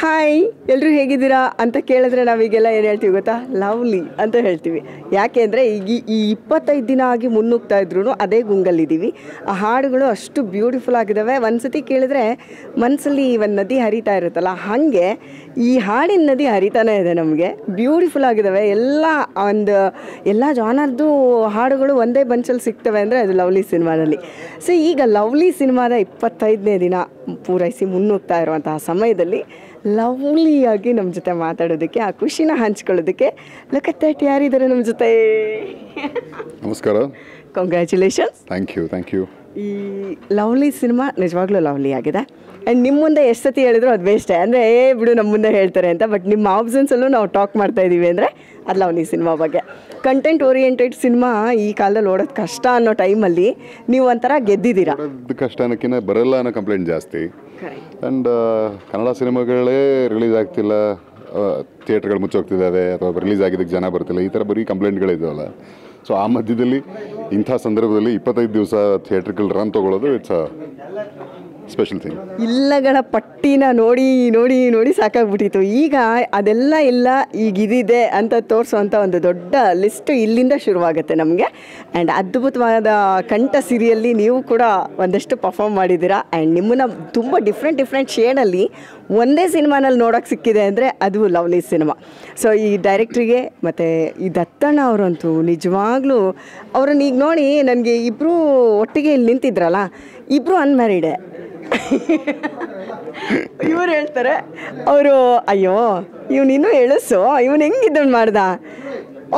Hi ಎಲ್ಲರೂ ಹೇಗಿದ್ದೀರಾ ಅಂತ ಕೇಳಿದ್ರೆ ನಾವೀಗೆಲ್ಲ ಏನು ಹೇಳ್ತೀವಿ ಗೊತ್ತಾ, ಲವ್ಲಿ ಅಂತ ಹೇಳ್ತೀವಿ. ಯಾಕೆ ಅಂದರೆ ಈ 25 ದಿನ ಆಗಿ ಮುನ್ನುಗ್ತಾ ಇದ್ರು ಅದೇ ಗುಂಗಲ್ಲಿದ್ದೀವಿ. ಆ ಹಾಡುಗಳು ಅಷ್ಟು ಬ್ಯೂಟಿಫುಲ್ ಆಗಿದ್ದಾವೆ. ಒಂದು ಸತಿ ಕೇಳಿದ್ರೆ ಮನಸ್ಸಲ್ಲಿ ಒಂದು ನದಿ ಹರಿತಾ ಇರುತ್ತಲ್ಲ, ಹಾಗೆ ಈ ಹಾಡಿನ ನದಿ ಹರಿತಾನೆ ಇದೆ. ನಮಗೆ ಬ್ಯೂಟಿಫುಲ್ ಆಗಿದ್ದಾವೆ. ಎಲ್ಲ ಜಾನರ್ದು ಹಾಡುಗಳು ಒಂದೇ ಬಂಚಲ್ಲಿ ಸಿಗ್ತವೆ ಅಂದರೆ ಅದು ಲವ್ಲಿ ಸಿನಿಮಾದಲ್ಲಿ. ಸೊ ಈಗ ಲವ್ಲಿ ಸಿನಿಮಾದ 25ನೇ ದಿನ ಪೂರೈಸಿ ಮುನ್ನುಗ್ತಾ ಇರುವಂತಹ ಸಮಯದಲ್ಲಿ ಲವ್ಲಿಯಾಗಿ ನಮ್ಮ ಜೊತೆ ಮಾತಾಡೋದಕ್ಕೆ, ಆ ಖುಷಿನ ಹಂಚ್ಕೊಳ್ಳೋದಕ್ಕೆ ಲುಕ್ ಯಾರಿದ್ದಾರೆ ನಮ್ಮ ಜೊತೆ. ನಮಸ್ಕಾರ. ಕಂಗ್ರ್ಯಾಚುಲೇಷನ್ಸ್. Thank you. ಈ ಲವ್ಲಿ ಸಿನಿಮಾ ನಿಜವಾಗ್ಲೂ ಲವ್ಲಿ ಆಗಿದೆ. ಆ್ಯಂಡ್ ನಿಮ್ಮ ಮುಂದೆ ಎಷ್ಟು ಸತಿ ಹೇಳಿದ್ರು ಅದು ಬೇಸ್ಟೇ, ಅಂದರೆ ಬಿಡು ನಮ್ಮ ಮುಂದೆ ಹೇಳ್ತಾರೆ ಅಂತ. ಬಟ್ ನಿಮ್ಮ ಆಬ್ಸೆನ್ಸಲ್ಲೂ ನಾವು ಟಾಕ್ ಮಾಡ್ತಾ ಇದ್ದೀವಿ ಅಂದರೆ ಅದು ಲವ್ಲಿ ಸಿನಿಮಾ ಬಗ್ಗೆ. ಕಂಟೆಂಟ್ ಓರಿಯೆಂಟೆಡ್ ಸಿನಿಮಾ ಈ ಕಾಲದಲ್ಲಿ ಓಡೋದು ಕಷ್ಟ ಅನ್ನೋ ಟೈಮಲ್ಲಿ ನೀವು ಒಂಥರ ಗೆದ್ದಿದ್ದೀರಾ. ಕಷ್ಟ ಅನ್ನೋಕ್ಕಿಂತ ಬರಲ್ಲ ಅನ್ನೋ ಕಂಪ್ಲೇಂಟ್ ಜಾಸ್ತಿ. ಆ್ಯಂಡ್ ಕನ್ನಡ ಸಿನಿಮಾಗಳೇ ರಿಲೀಸ್ ಆಗ್ತಿಲ್ಲ, ಥಿಯೇಟ್ರ್ಗಳು ಮುಚ್ಚೋಗ್ತಿದ್ದಾವೆ, ಅಥವಾ ರಿಲೀಸ್ ಆಗಿದ್ದಕ್ಕೆ ಜನ ಬರ್ತಿಲ್ಲ, ಈ ಥರ ಬರೀ ಕಂಪ್ಲೇಂಟ್ಗಳಿದ್ದಾವಲ್ಲ. ಸೊ ಆ ಮಧ್ಯದಲ್ಲಿ ಇಂಥ ಸಂದರ್ಭದಲ್ಲಿ 25 ದಿವಸ ಥಿಯೇಟ್ರ್ಗಳು ರನ್ ತೊಗೊಳ್ಳೋದು ಇಟ್ಸ್ ಅ ಸ್ಪೆಷಲ್ ಥಿಂಗ್. ಇಲ್ಲಗಳ ಪಟ್ಟಿನ ನೋಡಿ ನೋಡಿ ನೋಡಿ ಸಾಕಾಗ್ಬಿಟ್ಟಿತ್ತು. ಈಗ ಅದೆಲ್ಲ ಇಲ್ಲ, ಈಗ ಇದಿದೆ ಅಂತ ತೋರಿಸೋವಂಥ ಒಂದು ದೊಡ್ಡ ಲಿಸ್ಟು ಇಲ್ಲಿಂದ ಶುರುವಾಗುತ್ತೆ ನಮಗೆ. ಆ್ಯಂಡ್ ಅದ್ಭುತವಾದ ಕಂಠ ಸಿರಿಯಲ್ಲಿ ನೀವು ಕೂಡ ಒಂದಷ್ಟು ಪರ್ಫಾರ್ಮ್ ಮಾಡಿದ್ದೀರಾ. ಆ್ಯಂಡ್ ನಿಮ್ಮನ್ನು ತುಂಬ ಡಿಫ್ರೆಂಟ್ ಶೇಡಲ್ಲಿ ಒಂದೇ ಸಿನಿಮಾನಲ್ಲಿ ನೋಡೋಕ್ಕೆ ಸಿಕ್ಕಿದೆ ಅಂದರೆ ಅದು ಲವ್ಲಿ ಸಿನಿಮಾ. ಸೊ ಈ ಡೈರೆಕ್ಟ್ರಿಗೆ ಮತ್ತು ಈ ದತ್ತಣ್ಣ ಅವರಂತೂ ನಿಜವಾಗ್ಲೂ ಅವ್ರನ್ನ ಈಗ ನೋಡಿ ನನಗೆ ಇಬ್ಬರು ಒಟ್ಟಿಗೆ ಇಲ್ಲಿ ನಿಂತಿದ್ರಲ್ಲ, ಇಬ್ಬರು ಅನ್ಮ್ಯಾರಿಡೆ. ಇವ್ರು ಹೇಳ್ತಾರೆ, ಅವರು ಅಯ್ಯೋ ಇವನಿನ್ನೂ ಎಳಸು, ಇವನು ಹೆಂಗಿದ್ದನ್ನು ಮಾಡ್ದ.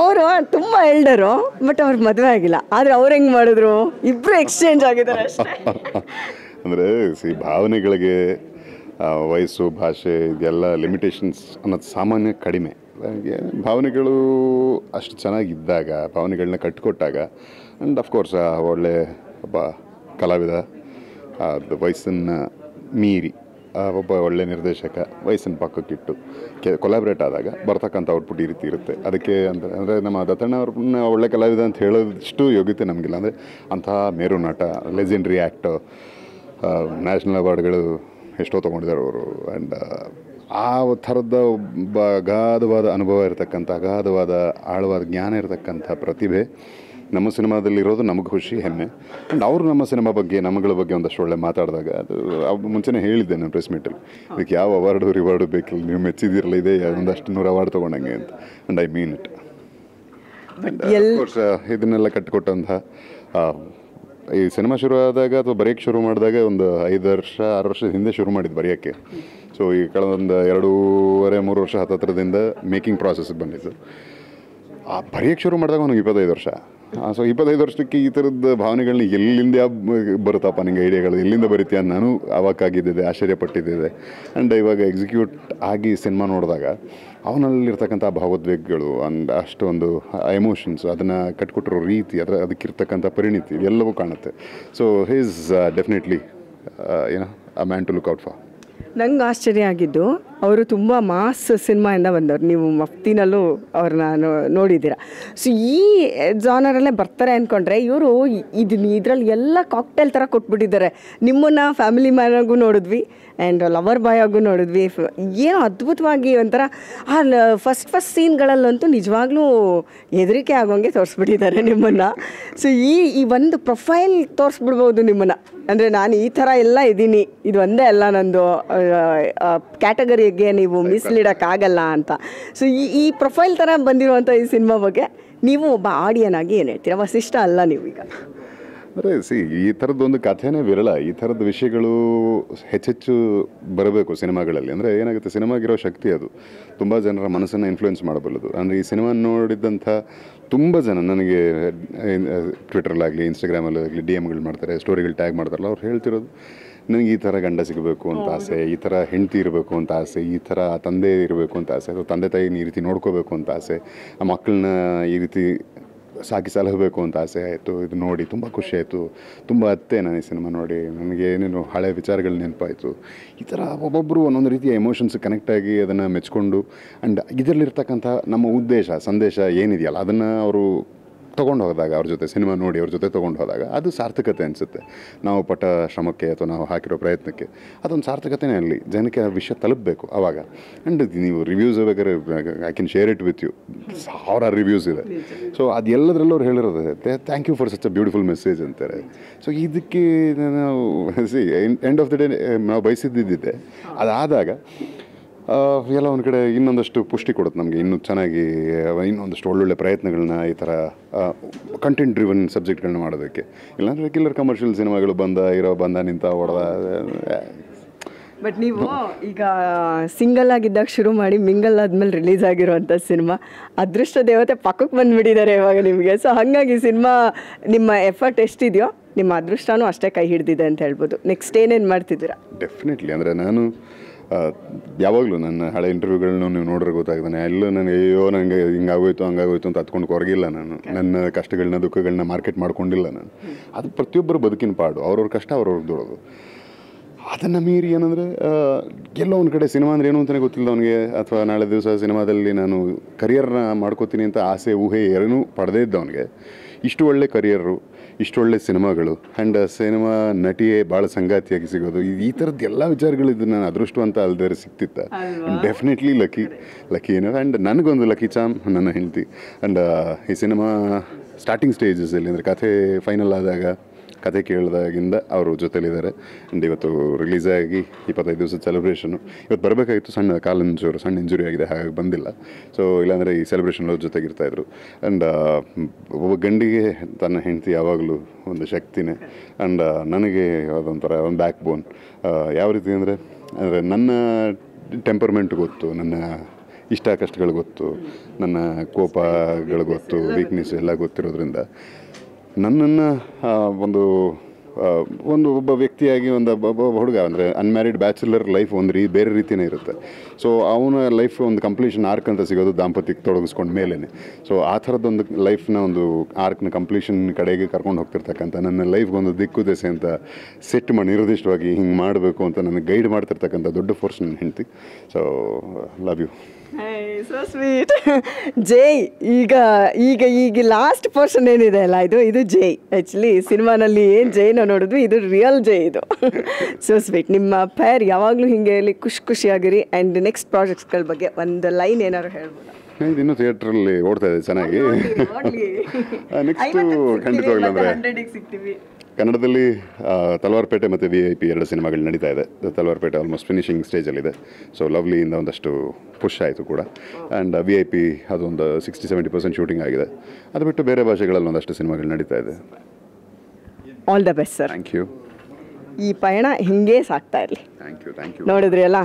ಅವರು ತುಂಬ ಎಲ್ಡರು, ಬಟ್ ಅವ್ರಿಗೆ ಮದುವೆ ಆಗಿಲ್ಲ. ಆದರೆ ಅವ್ರು ಹೆಂಗೆ ಮಾಡಿದ್ರು, ಇಬ್ಬರು ಎಕ್ಸ್ಚೇಂಜ್ ಆಗಿದ್ದಾರೆ ಅಷ್ಟೇ. ಅಂದರೆ ಭಾವನೆಗಳಿಗೆ ವಯಸ್ಸು, ಭಾಷೆ, ಇದೆಲ್ಲ ಲಿಮಿಟೇಷನ್ಸ್ ಅನ್ನೋದು ಸಾಮಾನ್ಯ ಕಡಿಮೆ. ಭಾವನೆಗಳು ಅಷ್ಟು ಚೆನ್ನಾಗಿದ್ದಾಗ, ಭಾವನೆಗಳನ್ನ ಕಟ್ಟಿಕೊಟ್ಟಾಗ, ಆ್ಯಂಡ್ ಅಫ್ಕೋರ್ಸ್ ಒಳ್ಳೆ ಒಬ್ಬ ಕಲಾವಿದ ವಯಸ್ಸನ್ನು ಮೀರಿ ಒಬ್ಬ ಒಳ್ಳೆ ನಿರ್ದೇಶಕ ವಯಸ್ಸನ್ನು ಪಕ್ಕಕ್ಕಿಟ್ಟು ಕೊಲಾಬ್ರೇಟ್ ಆದಾಗ ಬರ್ತಕ್ಕಂಥ ಔಟ್ಪುಟ್ ಈ ರೀತಿ ಇರುತ್ತೆ. ಅದಕ್ಕೆ ಅಂದರೆ ನಮ್ಮ ದತ್ತಣ್ಣ ಅವ್ರನ್ನ ಒಳ್ಳೆ ಕಲಾವಿದ ಅಂತ ಹೇಳೋದಷ್ಟು ಯೋಗ್ಯತೆ ನಮಗಿಲ್ಲ. ಅಂದರೆ ಅಂತಹ ಮೇರು ನಟ, ಲೆಜೆಂಡ್ರಿ ಆ್ಯಕ್ಟರ್, ನ್ಯಾಷನಲ್ ಅವಾರ್ಡ್ಗಳು ಎಷ್ಟೋ ತೊಗೊಂಡಿದ್ದಾರೆ ಅವರು. ಆ್ಯಂಡ್ ಆ ಥರದ ಒಬ್ಬ ಅಗಾಧವಾದ ಅನುಭವ ಇರತಕ್ಕಂಥ, ಅಗಾಧವಾದ ಆಳವಾದ ಜ್ಞಾನ ಇರತಕ್ಕಂಥ ಪ್ರತಿಭೆ ನಮ್ಮ ಸಿನಿಮಾದಲ್ಲಿರೋದು ನಮಗೆ ಖುಷಿ, ಹೆಮ್ಮೆ. ಆ್ಯಂಡ್ ಅವರು ನಮ್ಮ ಸಿನಿಮಾ ಬಗ್ಗೆ, ನಮ್ಮಗಳ ಬಗ್ಗೆ ಒಂದಷ್ಟು ಒಳ್ಳೆ ಮಾತಾಡಿದಾಗ, ಅದು ಮುಂಚೆನೇ ಹೇಳಿದ್ದೆ ನಾನು ಪ್ರೆಸ್ ಮೀಟಲ್ಲಿ, ಇದಕ್ಕೆ ಯಾವ ರಿವಾರ್ಡು ಬೇಕಿಲ್ಲ, ನೀವು ಮೆಚ್ಚಿದಿರಲ್ಲ, ಇದೆ ಒಂದಷ್ಟು 100 ಅವಾರ್ಡ್ ತೊಗೊಂಡಂಗೆ ಅಂತ. And I mean it. Of course ಇದನ್ನೆಲ್ಲ ಕಟ್ಟಿಕೊಟ್ಟಂಥ ಈ ಸಿನಿಮಾ ಶುರು ಆದಾಗ ಅಥವಾ ಬರೆಯೋಕ್ಕೆ ಶುರು ಮಾಡಿದಾಗ ಒಂದು 5-6 ವರ್ಷದ ಹಿಂದೆ ಶುರು ಮಾಡಿದ್ದು ಬರೆಯೋಕ್ಕೆ. ಸೊ ಈ ಕಳೆದೊಂದು 2.5-3 ವರ್ಷ ಹತ್ತತ್ರದಿಂದ ಮೇಕಿಂಗ್ ಪ್ರಾಸೆಸ್ಗೆ ಬಂದಿದ್ದು. ಆ ಬರೆಯೋಕ್ಕೆ ಶುರು ಮಾಡಿದಾಗ ನನಗೆ 25 ವರ್ಷ. ಸೊ 25 ವರ್ಷಕ್ಕೆ ಈ ಥರದ ಭಾವನೆಗಳನ್ನ ಎಲ್ಲಿಂದ ಬರುತ್ತಪ್ಪ ನಿಂಗೆ ಐಡಿಯಾಗಳು, ಎಲ್ಲಿಂದ ಬರೀತೀಯ ನಾನು ಅವಾಕಾಗಿದ್ದಿದೆ, ಆಶ್ಚರ್ಯಪಟ್ಟಿದ್ದಿದೆ. ಆ್ಯಂಡ್ ಇವಾಗ ಎಕ್ಸಿಕ್ಯೂಟ್ ಆಗಿ ಸಿನಿಮಾ ನೋಡಿದಾಗ ಅವನಲ್ಲಿರ್ತಕ್ಕಂಥ ಭಾವೋದ್ವೇಗಗಳು, ಅಂಡ್ ಅಷ್ಟೊಂದು ಎಮೋಷನ್ಸ್, ಅದನ್ನು ಕಟ್ಕೊಟ್ಟಿರೋ ರೀತಿ, ಅದಕ್ಕಿರ್ತಕ್ಕಂಥ ಪರಿಣಿತಿ ಎಲ್ಲವೂ ಕಾಣುತ್ತೆ. So he is definitely a man to look out for. ನಂಗೆ ಆಶ್ಚರ್ಯ ಆಗಿದ್ದು, ಅವರು ತುಂಬ ಮಾಸ್ ಸಿನಿಮಾಯಿಂದ ಬಂದವರು. ನೀವು ಮಫ್ತಿನಲ್ಲೂ ಅವ್ರನ್ನ ನೋಡಿದ್ದೀರ. ಸೊ ಈ ಜಾನರಲ್ಲೇ ಬರ್ತಾರೆ ಅಂದ್ಕೊಂಡ್ರೆ ಇವರು ಇದರಲ್ಲಿ ಎಲ್ಲ ಕಾಕ್ಟೇಲ್ ಥರ ಕೊಟ್ಬಿಟ್ಟಿದ್ದಾರೆ. ನಿಮ್ಮನ್ನು ಫ್ಯಾಮಿಲಿ ಮ್ಯಾನಾಗೂ ನೋಡಿದ್ವಿ, ಆ್ಯಂಡ್ ಲವರ್ ಬಾಯ್ ಆಗೂ ನೋಡಿದ್ವಿ. ಏನೋ ಅದ್ಭುತವಾಗಿ ಒಂಥರ ಫಸ್ಟ್ ಸೀನ್ಗಳಲ್ಲಂತೂ ನಿಜವಾಗ್ಲೂ ಹೆದರಿಕೆ ಆಗೋಂಗೆ ತೋರಿಸ್ಬಿಟ್ಟಿದ್ದಾರೆ ನಿಮ್ಮನ್ನು. ಸೊ ಈ ಒಂದು ಪ್ರೊಫೈಲ್ ತೋರಿಸ್ಬಿಡ್ಬೋದು ನಿಮ್ಮನ್ನು. ಅಂದರೆ ನಾನು ಈ ಥರ ಎಲ್ಲ ಇದ್ದೀನಿ, ಇದು ಒಂದೇ ಅಲ್ಲ ನಂದು ಕ್ಯಾಟಗರಿಗೆ ನೀವು ಮೀಸಲಿಡೋಕ್ಕಾಗಲ್ಲ ಅಂತ. ಸೊ ಈ ಪ್ರೊಫೈಲ್ ಥರ ಬಂದಿರುವಂಥ ಈ ಸಿನಿಮಾ ಬಗ್ಗೆ ನೀವು ಒಬ್ಬ ಆಡಿಯನ್ ಆಗಿ ಏನು ಹೇಳ್ತೀರಾ? ವಸಿಷ್ಠ ಅಲ್ಲ ನೀವೀಗ. ಅಂದರೆ ಈ ಥರದ್ದೊಂದು ಕಥೆನೇ ವಿರಳ. ಈ ಥರದ ವಿಷಯಗಳು ಹೆಚ್ಚೆಚ್ಚು ಬರಬೇಕು ಸಿನಿಮಾಗಳಲ್ಲಿ. ಅಂದರೆ ಏನಾಗುತ್ತೆ, ಸಿನಿಮಾಗಿರೋ ಶಕ್ತಿ ಅದು ತುಂಬ ಜನರ ಮನಸ್ಸನ್ನು ಇನ್ಫ್ಲೂಯೆನ್ಸ್ ಮಾಡಬಲ್ಲದು. ಅಂದರೆ ಈ ಸಿನಿಮಾ ನೋಡಿದ್ದಂಥ ತುಂಬ ಜನ ನನಗೆ ಟ್ವಿಟರ್ಲಾಗಲಿ, ಇನ್ಸ್ಟಾಗ್ರಾಮಲ್ಲಾಗಲಿ DM ಮಾಡ್ತಾರೆ, ಸ್ಟೋರಿಗಳು ಟ್ಯಾಗ್ ಮಾಡ್ತಾರಲ್ಲ, ಅವ್ರು ಹೇಳ್ತಿರೋದು ನನಗೆ ಈ ಥರ ಗಂಡ ಸಿಗಬೇಕು ಅಂತ ಆಸೆ, ಈ ಥರ ಹೆಂಡತಿ ಇರಬೇಕು ಅಂತ ಆಸೆ, ಈ ಥರ ತಂದೆ ಇರಬೇಕು ಅಂತ ಆಸೆ, ಅಥವಾ ತಂದೆ ತಾಯಿನ ಈ ರೀತಿ ನೋಡ್ಕೋಬೇಕು ಅಂತ ಆಸೆ, ಆ ಮಕ್ಕಳನ್ನ ಈ ರೀತಿ ಸಾಕಿ ಸಲಹಬೇಕು ಅಂತ ಆಸೆ ಆಯಿತು. ಇದು ನೋಡಿ ತುಂಬ ಖುಷಿ ಆಯಿತು, ತುಂಬ ಅತ್ತೆ ನಾನು ಈ ಸಿನಿಮಾ ನೋಡಿ, ನನಗೆ ಏನೇನು ಹಳೆ ವಿಚಾರಗಳು ನೆನಪಾಯಿತು. ಈ ಥರ ಒಬ್ಬೊಬ್ಬರು ಒಂದೊಂದು ರೀತಿಯ ಎಮೋಷನ್ಸ್ ಕನೆಕ್ಟ್ ಆಗಿ ಅದನ್ನು ಮೆಚ್ಕೊಂಡು, ಆ್ಯಂಡ್ ಇದರಲ್ಲಿರ್ತಕ್ಕಂಥ ನಮ್ಮ ಉದ್ದೇಶ, ಸಂದೇಶ ಏನಿದೆಯಲ್ಲ ಅದನ್ನು ಅವರು ತೊಗೊಂಡು ಹೋದಾಗ ಅವ್ರ ಜೊತೆ ಸಿನಿಮಾ ನೋಡಿ ಅವ್ರ ಜೊತೆ ತೊಗೊಂಡು ಹೋದಾಗ ಅದು ಸಾರ್ಥಕತೆ ಅನಿಸುತ್ತೆ. ನಾವು ಪಟ್ಟ ಶ್ರಮಕ್ಕೆ ಅಥವಾ ನಾವು ಹಾಕಿರೋ ಪ್ರಯತ್ನಕ್ಕೆ ಅದೊಂದು ಸಾರ್ಥಕತೆನೇ ಅಲ್ಲಿ ಜನಕ್ಕೆ ಆ ವಿಷಯ ತಲುಪಬೇಕು ಆವಾಗ. ಆ್ಯಂಡ್ ನೀವು ರಿವ್ಯೂಸ್ ಬೇಕಾದ್ರೆ I can share it with you, ಸಾವಿರಾರು ರಿವ್ಯೂಸ್ ಇದೆ. ಸೊ ಅದು ಎಲ್ಲದರಲ್ಲೂ ಅವ್ರು ಹೇಳಿರೋದು thank you for such a beautiful message ಅಂತಾರೆ. ಸೊ ಇದಕ್ಕೆ ನಾವು ಎಂಡ್ ಆಫ್ ದ ಡೇ ನಾವು ಬಯಸಿದ್ದಿದ್ದೆ ಅದಾದಾಗ ಎಲ್ಲ ಒಂದು ಕಡೆ ಇನ್ನೊಂದಷ್ಟು ಪುಷ್ಟಿ ಕೊಡುತ್ತೆ ನಮಗೆ, ಇನ್ನೂ ಚೆನ್ನಾಗಿ ಇನ್ನೊಂದಷ್ಟು ಒಳ್ಳೊಳ್ಳೆ ಪ್ರಯತ್ನಗಳನ್ನ ಈ ಥರ ಕಂಟೆಂಟ್ ಡ್ರಿವನ್ ಸಬ್ಜೆಕ್ಟ್ಗಳನ್ನ ಮಾಡೋದಕ್ಕೆ. ಇಲ್ಲಾಂದರೆ ರೆಗ್ಯುಲರ್ ಕಮರ್ಷಿಯಲ್ ಸಿನಿಮಾಗಳು ಬಂದ ನಿಂತ ಹೊಡೆದ. ಬಟ್ ನೀವು ಈಗ ಸಿಂಗಲ್ ಆಗಿದ್ದಾಗ ಶುರು ಮಾಡಿ ಮಿಂಗಲ್ ಆದಮೇಲೆ ರಿಲೀಸ್ ಆಗಿರೋವಂಥ ಸಿನಿಮಾ ಅದೃಷ್ಟ ದೇವತೆ ಪಕ್ಕಕ್ಕೆ ಬಂದುಬಿಟ್ಟಿದ್ದಾರೆ ಇವಾಗ ನಿಮಗೆ. ಸೊ ಹಾಗಾಗಿ ಸಿನಿಮಾ ನಿಮ್ಮ ಎಫರ್ಟ್ ಎಷ್ಟಿದೆಯೋ ನಿಮ್ಮ ಅದೃಷ್ಟನೂ ಅಷ್ಟೇ ಕೈ ಹಿಡಿದಿದೆ ಅಂತ ಹೇಳ್ಬೋದು. ನೆಕ್ಸ್ಟ್ ಏನೇನು ಮಾಡ್ತಿದ್ದೀರಾ? ಡೆಫಿನೆಟ್ಲಿ. ಅಂದರೆ ನಾನು ಯಾವಾಗಲೂ ನನ್ನ ಹಳೆ ಇಂಟರ್ವ್ಯೂಗಳನ್ನ ನೀವು ನೋಡ್ರೆ ಗೊತ್ತಾಗ್ತಾನೆ ಎಲ್ಲೂ ನನಗೆ ಅಯ್ಯೋ ನನಗೆ ಹಿಂಗಾಗೋಯ್ತು ಹಂಗಾಗೋಯ್ತು ಅಂತ ಹತ್ಕೊಂಡು ಕೊರಗಿಲ್ಲ. ನಾನು ನನ್ನ ಕಷ್ಟಗಳನ್ನ ದುಃಖಗಳನ್ನ ಮಾರ್ಕೆಟ್ ಮಾಡ್ಕೊಂಡಿಲ್ಲ. ನಾನು ಅದು ಪ್ರತಿಯೊಬ್ಬರು ಬದುಕಿನ ಪಾಡು, ಅವ್ರವ್ರ ಕಷ್ಟ ಅವ್ರವ್ರಿಗೆ ದುಡೋದು. ಅದನ್ನು ಮೀರಿ ಏನಂದರೆ ಎಲ್ಲೋ ಒಂದು ಕಡೆ ಸಿನಿಮಾ ಅಂದರೆ ಏನು ಅಂತಲೇ ಗೊತ್ತಿಲ್ಲ ಅವನಿಗೆ, ಅಥವಾ ನಾಳೆ ದಿವಸ ಸಿನಿಮಾದಲ್ಲಿ ನಾನು ಕರಿಯರ್ನ ಮಾಡ್ಕೋತೀನಿ ಅಂತ ಆಸೆ ಊಹೆ ಏನೂ ಪಡೆದೇ ಇದ್ದವನಿಗೆ ಇಷ್ಟು ಒಳ್ಳೆ ಕರಿಯರು, ಇಷ್ಟು ಒಳ್ಳೆ ಸಿನಿಮಾಗಳು ಆ್ಯಂಡ್ ಸಿನಿಮಾ ನಟಿಯೇ ಭಾಳ ಸಂಗಾತಿಯಾಗಿ ಸಿಗೋದು, ಈ ಥರದ್ದು ಎಲ್ಲ ವಿಚಾರಗಳಿದ್ದು ನಾನು ಅದೃಷ್ಟವಂತ ಅಲ್ದೇ ಸಿಕ್ತಿತ್ತ. ಡೆಫಿನೆಟ್ಲಿ ಲಕ್ಕಿ ಏನೋ. ಆ್ಯಂಡ್ ನನಗೊಂದು ಲಕ್ಕಿ ಚಾಮ್ ನನ್ನ ಹೆಂಡತಿ. ಆ್ಯಂಡ್ ಈ ಸಿನಿಮಾ ಸ್ಟಾರ್ಟಿಂಗ್ ಸ್ಟೇಜಸಲ್ಲಿ ಅಂದರೆ ಕಥೆ ಫೈನಲ್ ಆದಾಗ ಕತೆ ಕೇಳಿದಾಗಿಂದ ಅವರು ಜೊತೆಲಿದ್ದಾರೆ. ಆ್ಯಂಡ್ ಇವತ್ತು ರಿಲೀಸ್ ಆಗಿ 25 ದಿವಸದ ಸೆಲೆಬ್ರೇಷನು. ಇವತ್ತು ಬರಬೇಕಾಗಿತ್ತು, ಸಣ್ಣ ಇಂಜುರಿ ಆಗಿದೆ, ಹಾಗಾಗಿ ಬಂದಿಲ್ಲ. ಸೊ ಇಲ್ಲಾಂದರೆ ಈ ಸೆಲೆಬ್ರೇಷನ್ ಅವ್ರ ಜೊತೆಗಿರ್ತಾಯಿದ್ರು. ಆ್ಯಂಡ್ ಒಬ್ಬ ಗಂಡಿಗೆ ತನ್ನ ಹೆಂಡತಿ ಯಾವಾಗಲೂ ಒಂದು ಶಕ್ತಿನೇ. ಆ್ಯಂಡ್ ನನಗೆ ಅದೊಂಥರ ಒಂದು ಬ್ಯಾಕ್ ಬೋನ್. ಯಾವ ರೀತಿ ಅಂದರೆ ನನ್ನ ಟೆಂಪರ್ಮೆಂಟ್ ಗೊತ್ತು, ನನ್ನ ಇಷ್ಟ ಕಷ್ಟಗಳು ಗೊತ್ತು, ನನ್ನ ಕೋಪಗಳು ಗೊತ್ತು, ವೀಕ್ನೆಸ್ ಎಲ್ಲ ಗೊತ್ತಿರೋದ್ರಿಂದ ನನ್ನನ್ನು ಒಬ್ಬ ವ್ಯಕ್ತಿಯಾಗಿ ಒಬ್ಬ ಹುಡುಗ ಅಂದರೆ ಅನ್ಮ್ಯಾರಿಡ್ ಬ್ಯಾಚುಲರ್ ಲೈಫ್ ಬೇರೆ ರೀತಿಯೇ ಇರುತ್ತೆ. ಸೊ ಅವನ ಲೈಫ್ ಒಂದು ಕಂಪ್ಲೀಷನ್ ಆರ್ಕ್ ಅಂತ ಸಿಗೋದು ದಾಂಪತ್ಯಕ್ಕೆ ತೊಡಗಿಸ್ಕೊಂಡ ಮೇಲೇ. ಸೊ ಆ ಥರದ್ದೊಂದು ಲೈಫ್ನ ಒಂದು ಆರ್ಕ್ನ ಕಂಪ್ಲೀಷನ್ ಕಡೆಗೆ ಕರ್ಕೊಂಡು ಹೋಗ್ತಿರ್ತಕ್ಕಂಥ, ನನ್ನ ಲೈಫ್ಗೊಂದು ದಿಕ್ಕು ದೆಸೆ ಅಂತ ಸೆಟ್ ಮಾಡಿ ನಿರ್ದಿಷ್ಟವಾಗಿ ಹಿಂಗೆ ಮಾಡಬೇಕು ಅಂತ ನನಗೆ ಗೈಡ್ ಮಾಡ್ತಿರ್ತಕ್ಕಂಥ ದೊಡ್ಡ ಫೋರ್ಸ್ ನನ್ನ ಹೆಂಡತಿ. So love you. So sweet. ಜೈ ಈಗ ಲಾಸ್ಟ್ ಪೋರ್ಷನ್ ಏನಿದೆ ಅಲ್ಲ, ಇದು ಜೈ. ಆ್ಯಕ್ಚುಲಿ ಸಿನಿಮಾನಲ್ಲಿ ಏನು ಜೈನ ನೋಡಿದ್ವಿ, ಇದು ರಿಯಲ್ ಜೈ ಇದು. So sweet. ನಿಮ್ಮ ಪೇರ್ ಯಾವಾಗಲೂ ಹಿಂಗೆ ಖುಷಿಯಾಗಿರಿ. ಆ್ಯಂಡ್ ನೆಕ್ಸ್ಟ್ ಪ್ರಾಜೆಕ್ಟ್ಸ್ಗಳ ಬಗ್ಗೆ ಒಂದು ಲೈನ್ ಏನಾದ್ರು ಹೇಳ್ಬೋದಾ? ಇನ್ನೂ ಥಿಯೇಟ್ರಲ್ಲಿ ಓಡ್ತಾ ಇದೆ ಚೆನ್ನಾಗಿ. ನೆಕ್ಸ್ಟು ಖಂಡಿತವಾಗ್ಲೂ ಅಂದರೆ ಕನ್ನಡದಲ್ಲಿ ತಲವಾರ್ಪೇಟೆ ಮತ್ತು VIP 2 ಸಿನಿಮಾಗಳು ನಡೀತಾ ಇದೆ. ತಲವಾರ್ಪೇಟೆ ಆಲ್ಮೋಸ್ಟ್ ಫಿನಿಷಿಂಗ್ ಸ್ಟೇಜಲ್ಲಿದೆ. ಸೊ ಲವ್ಲಿಯಿಂದ ಒಂದಷ್ಟು ಪುಷ್ ಆಯಿತು ಕೂಡ. ಆ್ಯಂಡ್ VIP ಅದೊಂದು 60-70% ಶೂಟಿಂಗ್ ಆಗಿದೆ. ಅದು ಬಿಟ್ಟು ಬೇರೆ ಭಾಷೆಗಳಲ್ಲಿ ಒಂದಷ್ಟು ಸಿನಿಮಾಗಳು ನಡೀತಾ ಇದೆ. All the best sir. Thank you. ಈ ಪಯಣ ಹಿಂಗೆ ಸಾಕ್ತಾ ಇರಲಿ. Thank you. ನೋಡಿದ್ರಿ ಅಲ್ಲ,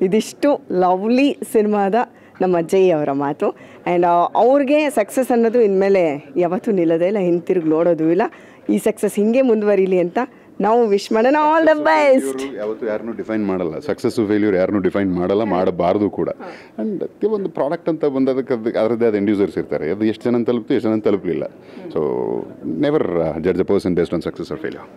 ಇದಿಷ್ಟು ಲವ್ಲಿ ಸಿನಿಮಾದ ನಮ್ಮ ಜೈ ಅವರ ಮಾತು. ಆ್ಯಂಡ್ ಅವ್ರಿಗೆ ಸಕ್ಸಸ್ ಅನ್ನೋದು ಇನ್ಮೇಲೆ ಯಾವತ್ತೂ ನಿಲ್ಲೋದೇ ಇಲ್ಲ, ಹಿಂತಿರುಗಿ ನೋಡೋದು ಇಲ್ಲ. ಈ ಸಕ್ಸಸ್ ಹಿಂಗೆ ಮುಂದುವರಿಲಿ ಅಂತ ನಾವು ವಿಶ್ ಮಾಡೋಣ. All the best. ಯಾವತ್ತು ಯಾರನ್ನೂ ಡಿಫೈನ್ ಮಾಡಲ್ಲ, ಸಕ್ಸಸ್ಸು ಫೇಲ್ಯೂರ್ ಯಾರನ್ನೂ ಡಿಫೈನ್ ಮಾಡಲ್ಲ, ಮಾಡಬಾರ್ದು ಕೂಡ. ಆ್ಯಂಡ್ ಒಂದು ಪ್ರಾಡಕ್ಟ್ ಅಂತ ಬಂದದಕ್ಕೆ ಅದರದ್ದೇ ಆದ ಎಂಡ್ ಯೂಸರ್ಸ್ ಇರ್ತಾರೆ. ಅದು ಎಷ್ಟು ಜನ ತಲುಪ್ತು, ಎಷ್ಟು ಜನ ತಲುಪಲಿಲ್ಲ. So never judge a person based on success or failure.